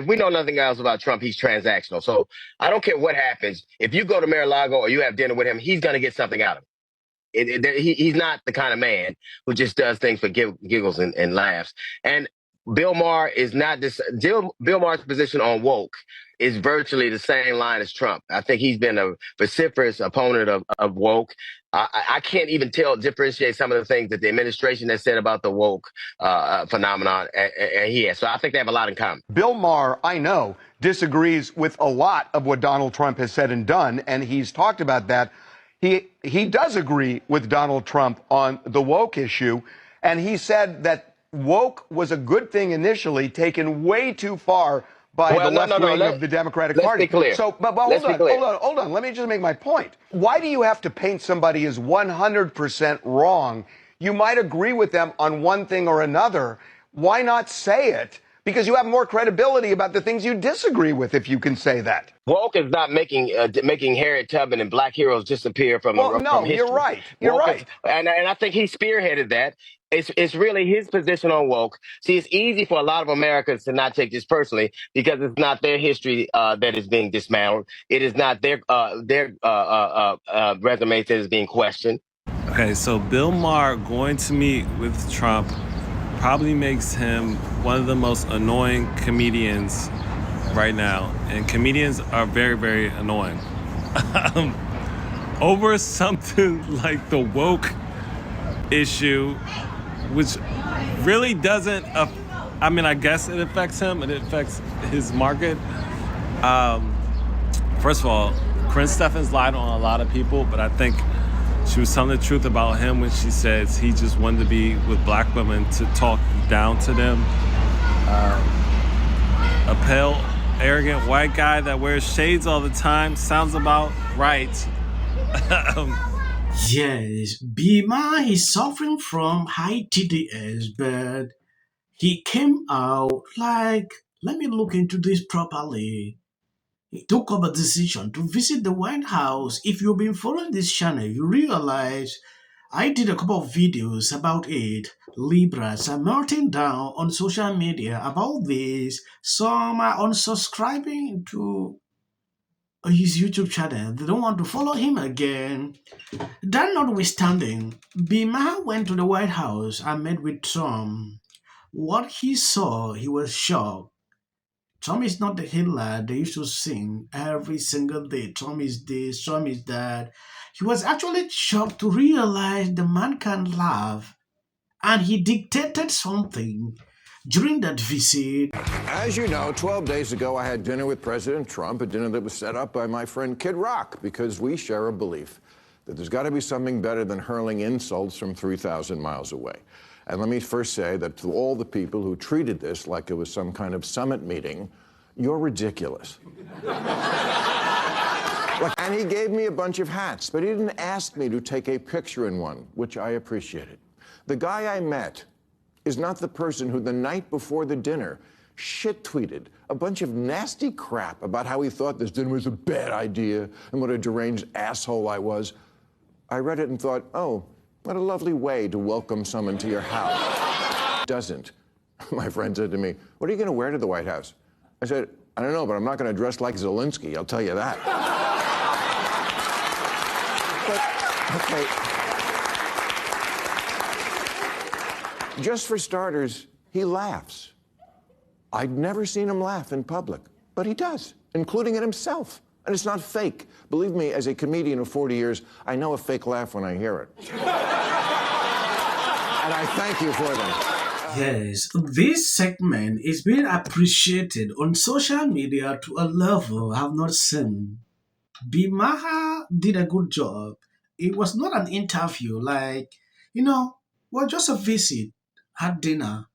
if we know nothing else about Trump, he's transactional. So I don't care what happens. If you go to Mar-a-Lago or you have dinner with him, he's going to get something out of it. He's not the kind of man who just does things for giggles and laughs. And Bill Maher is not this. Bill Maher's position on woke is virtually the same line as Trump. I think he's been a vociferous opponent of woke. I can't even differentiate some of the things that the administration has said about the woke phenomenon, and he has. So I think they have a lot in common. Bill Maher, I know, disagrees with a lot of what Donald Trump has said and done, and he's talked about that. He does agree with Donald Trump on the woke issue, and he said that woke was a good thing initially, taken way too far by the left wing of the Democratic Party. Let's be clear. So, but hold on. Let me just make my point. Why do you have to paint somebody as 100% wrong? You might agree with them on one thing or another. Why not say it? Because you have more credibility about the things you disagree with if you can say that. Woke is not making Harriet Tubman and black heroes disappear from history. You're right. You're right. And I think he spearheaded that. It's really his position on woke. See, it's easy for a lot of Americans to not take this personally because it's not their history that is being dismantled. It is not their resume that is being questioned. Okay, so Bill Maher going to meet with Trump probably makes him one of the most annoying comedians right now. And comedians are very, very annoying. Over something like the woke issue, which really doesn't, I guess it affects him, it affects his market. First of all, Corinne Steffens lied on a lot of people, but I think she was telling the truth about him when she says he just wanted to be with black women to talk down to them. A pale, arrogant white guy that wears shades all the time sounds about right. Yes, Bima is suffering from high TDS, but he came out like, let me look into this properly. He took up a decision to visit the White House. If you've been following this channel, you realize I did a couple of videos about it. Libras are melting down on social media about this. Some are unsubscribing to his YouTube channel. They don't want to follow him again. That notwithstanding, Bima went to the White House and met with Trump. What he saw, he was shocked. Trump is not the Hitler they used to sing every single day. Trump is this, Trump is that. He was actually shocked to realize the man can laugh. And he dictated something during that visit. As you know, 12 days ago, I had dinner with President Trump, a dinner that was set up by my friend Kid Rock, because we share a belief that there's got to be something better than hurling insults from 3,000 miles away. And let me first say that to all the people who treated this like it was some kind of summit meeting, you're ridiculous. And he gave me a bunch of hats, but he didn't ask me to take a picture in one, which I appreciated. The guy I met is not the person who the night before the dinner shit-tweeted a bunch of nasty crap about how he thought this dinner was a bad idea and what a deranged asshole I was. I read it and thought, oh, what a lovely way to welcome someone to your house. Doesn't. My friend said to me, what are you going to wear to the White House? I said, I don't know, but I'm not going to dress like Zelensky, I'll tell you that. But, okay. Just for starters, he laughs. I'd never seen him laugh in public, but he does, including at himself. And it's not fake. Believe me, as a comedian of 40 years, I know a fake laugh when I hear it. And I thank you for them. Yes, this segment is being appreciated on social media to a level I have not seen. Bimaha did a good job. It was not an interview, well, just a visit at dinner.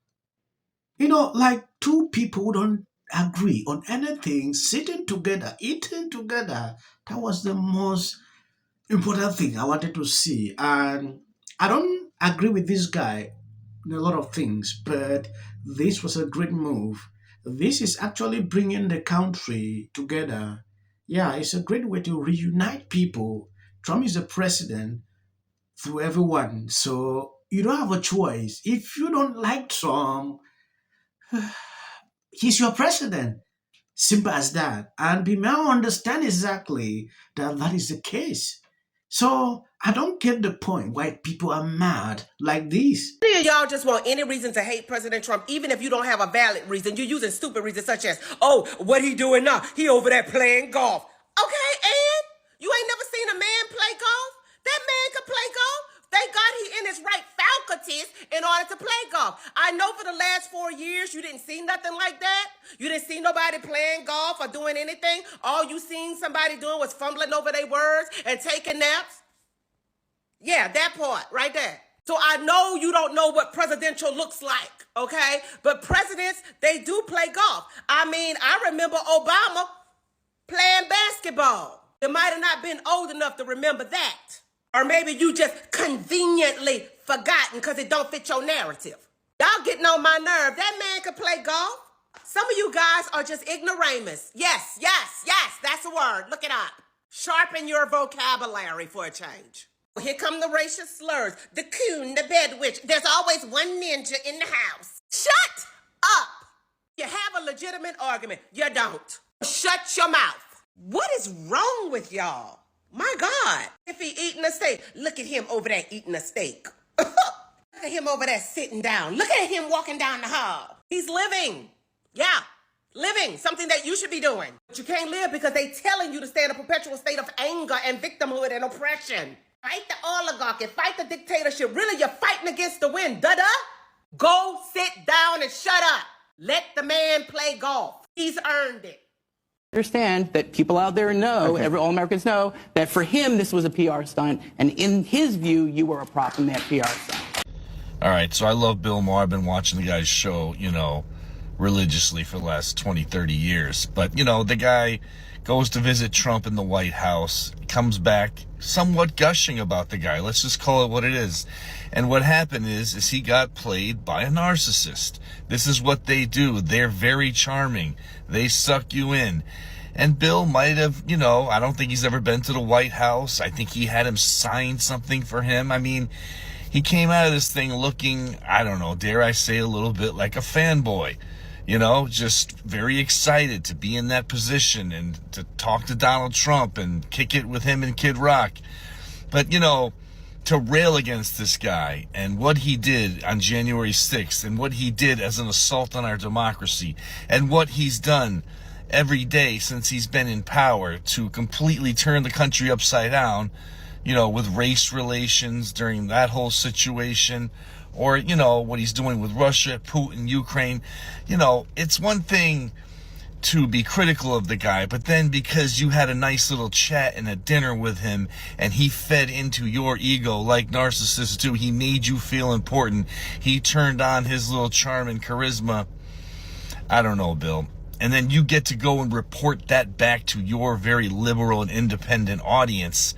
Like two people who don't agree on anything, sitting together, eating together. That was the most important thing I wanted to see. And I don't agree with this guy in a lot of things, but this was a great move. This is actually bringing the country together. Yeah, it's a great way to reunite people. Trump is the president through everyone, so you don't have a choice. If you don't like Trump, he's your president. Simple as that. And we now understand exactly that that is the case. So I don't get the point why people are mad like this. Any of y'all just want any reason to hate President Trump, even if you don't have a valid reason. You're using stupid reasons such as, oh, what he doing now? He over there playing golf. Okay, and you ain't never seen a man play golf? That man can play golf. Thank God he in his right faculties in order to play golf. I know for the last 4 years you didn't see nothing like that. You didn't see nobody playing golf or doing anything. All you seen somebody doing was fumbling over their words and taking naps. Yeah, that part right there. So I know you don't know what presidential looks like, okay? But presidents, they do play golf. I mean, I remember Obama playing basketball. You might have not been old enough to remember that. Or maybe you just conveniently forgotten because it don't fit your narrative. Y'all getting on my nerve. That man can play golf. Some of you guys are just ignoramus. Yes, that's a word. Look it up. Sharpen your vocabulary for a change. Here come the racial slurs. The coon, the bed witch. There's always one ninja in the house. Shut up. You have a legitimate argument. You don't. Shut your mouth. What is wrong with y'all? My God. If he eating a steak, look at him over there eating a steak. Look at him over there sitting down. Look at him walking down the hall. He's living. Yeah, living. Something that you should be doing. But you can't live because they telling you to stay in a perpetual state of anger and victimhood and oppression. Fight the oligarchy. Fight the dictatorship. Really, you're fighting against the wind. Duh-duh. Go sit down and shut up. Let the man play golf. He's earned it. Understand that people out there know, all Americans know, that for him this was a PR stunt, and in his view, you were a prop in that PR stunt. All right, so I love Bill Maher. I've been watching the guy's show, religiously for the last 20, 30 years. But, the guy goes to visit Trump in the White House, comes back somewhat gushing about the guy. Let's just call it what it is. And what happened is he got played by a narcissist. This is what they do. They're very charming. They suck you in. And Bill might have, I don't think he's ever been to the White House. I think he had him sign something for him. I mean, he came out of this thing looking, I don't know, dare I say a little bit like a fanboy. Just very excited to be in that position and to talk to Donald Trump and kick it with him and Kid Rock. But, to rail against this guy and what he did on January 6th and what he did as an assault on our democracy and what he's done every day since he's been in power to completely turn the country upside down, with race relations during that whole situation, or, what he's doing with Russia, Putin, Ukraine. It's one thing to be critical of the guy, but then because you had a nice little chat and a dinner with him and he fed into your ego like narcissists do, he made you feel important, he turned on his little charm and charisma. I don't know, Bill. And then you get to go and report that back to your very liberal and independent audience.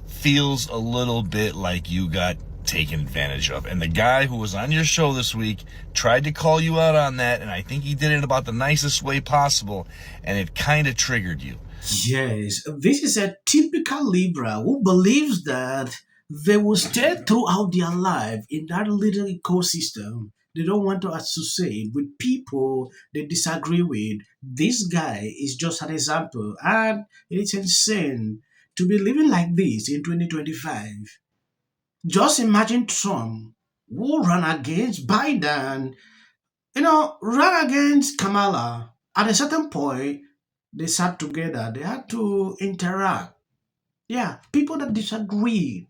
Feels a little bit like you got taken advantage of. And the guy who was on your show this week tried to call you out on that, and I think he did it about the nicest way possible, and it kind of triggered you. Yes, this is a typical Libra who believes that they will stay throughout their life in that little ecosystem. They don't want to associate with people they disagree with. This guy is just an example, and it's insane to be living like this in 2025. Just imagine Trump, who ran against Biden, ran against Kamala. At a certain point, they sat together. They had to interact. Yeah, people that disagreed.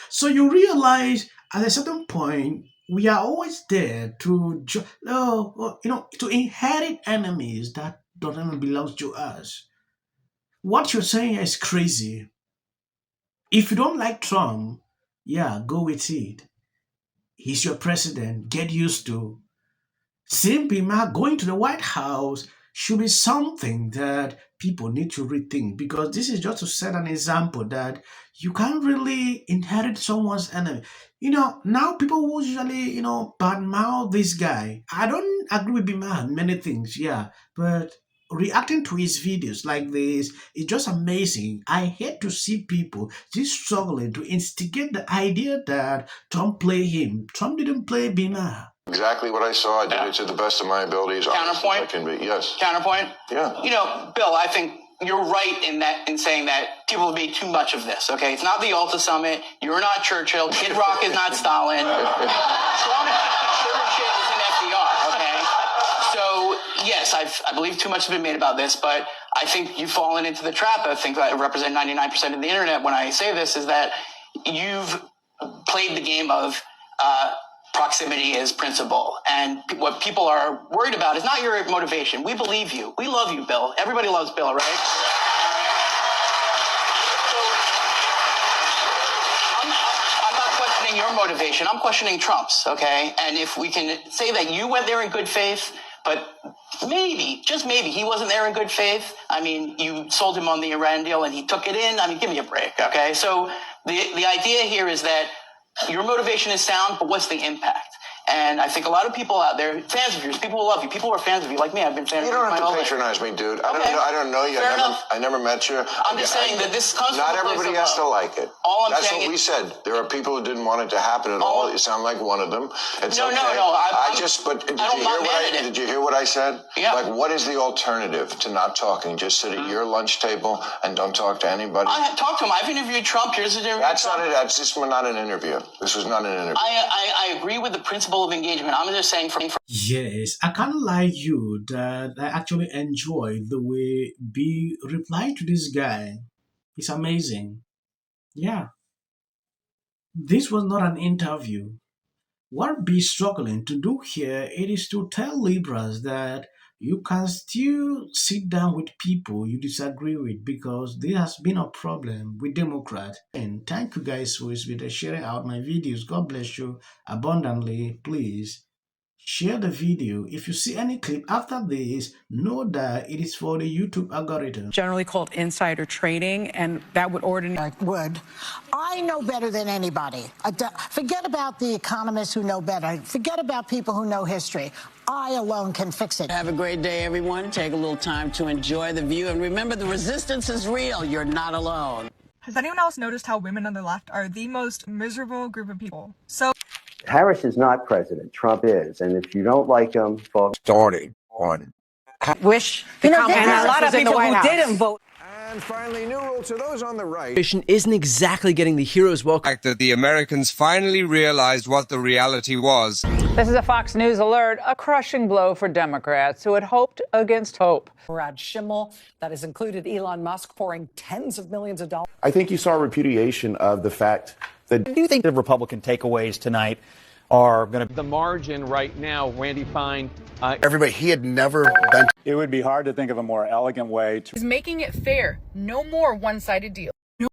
So you realize at a certain point, we are always there to, to inherit enemies that don't even belong to us. What you're saying is crazy. If you don't like Trump, yeah, go with it. He's your president. Get used to. Simply, going to the White House should be something that people need to rethink, because this is just to set an example that you can't really inherit someone's enemy. Now people who usually, badmouth this guy. I don't agree with him on many things, yeah, but reacting to his videos like this is just amazing. I hate to see people just struggling to instigate the idea that Trump played him. Trump didn't play Bima. Exactly what I saw. I did it to the best of my abilities. Counterpoint? I can be. Yes. Counterpoint? Yeah. You know, Bill, I think you're right in saying that people have made too much of this, okay? It's not the Alta Summit. You're not Churchill. Kid Rock is not Stalin. Trump sure shit isn't FDR, okay? So, yes, I believe too much has been made about this, but I think you've fallen into the trap. I think that I represent 99% of the internet when I say this, is that you've played the game of proximity is principle. And what people are worried about is not your motivation. We believe you. We love you, Bill. Everybody loves Bill, right? So I'm not questioning your motivation. I'm questioning Trump's, okay? And if we can say that you went there in good faith, but maybe, just maybe, he wasn't there in good faith. I mean, you sold him on the Iran deal and he took it in. I mean, give me a break, okay? So the idea here is that your motivation is sound, but what's the impact? And I think a lot of people out there, fans of yours, people who love you, people who are fans of you, like me, I've been fans of you. You don't have my to whole life. patronize me, dude. Okay. I don't know you. I never met you. I'm just saying that this comes Not from a place everybody of has to love. like it. All I'm That's saying what we is- said. There are people who didn't want it to happen at all. You sound like one of them. It's No, okay. no. But did I'm not mad at it. did you hear what I said? Yeah. Like, what is the alternative to not talking? Just sit at your lunch table and don't talk to anybody? I talked to him. I've interviewed Trump. Here's an interview. That's not an interview. This was not an interview. I agree with the principle of engagement. I'm just saying from Yes, I can't lie you that I actually enjoy the way B replied to this guy. It's amazing. Yeah, this was not an interview. What B is struggling to do here, it is to tell Libras that you can still sit down with people you disagree with, because there has been a problem with Democrats. And thank you guys for sharing out my videos. God bless you abundantly. Please share the video. If you see any clip after this, know that it is for the YouTube algorithm. Generally called insider trading, and that would I know better than anybody. Forget about the economists who know better. Forget about people who know history. I alone can fix it. Have a great day, everyone. Take a little time to enjoy the view. And remember, the resistance is real. You're not alone. Has anyone else noticed how women on the left are the most miserable group of people? So Harris is not president. Trump is. And if you don't like him, folks, starting on. wish the know, Kamala and a lot Harris was in the White House. didn't vote. And finally, new rule to those on the right. Isn't exactly getting the hero's welcome. Fact that the Americans finally realized what the reality was. This is a Fox News alert, a crushing blow for Democrats who had hoped against hope. Brad Schimmel, that has included Elon Musk pouring tens of millions of dollars. I think you saw a repudiation of the fact that. Do you think the Republican takeaways tonight are going to. The margin right now, Randy Fine. Everybody, he had never been. It would be hard to think of a more elegant way to. is making it fair. No more one-sided deals.